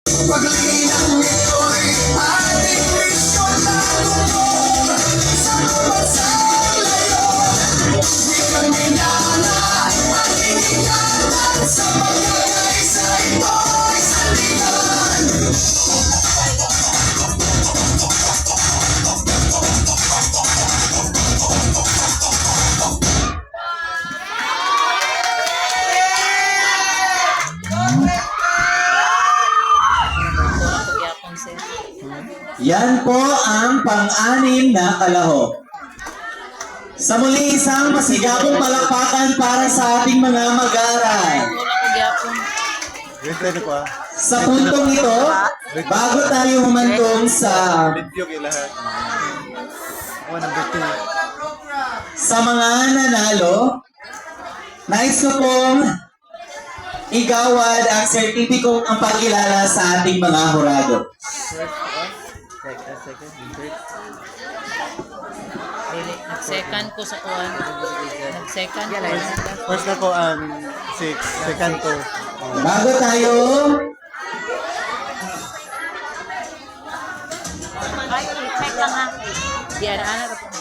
Paglinang ito'y ating misyon na tunog sa bansang layon. Di kami nalat at iningatan sa pagkakaisa ito'y sandigan. Yan po ang pang-anim na kalahok. Sa muli isang masigapong palakpakan para sa ating mga mag-aaral. Sa puntong ito, bago tayo humantong sa mga nanalo, nais ko pong igawad ang sertipikong ang pagkilala sa ating mga hurado. Nag-second ko sa kuwan. Nag-second ko. First na ko ang 6, second ko. Bago tayo, Ay, check lang ha. Di ana-ana.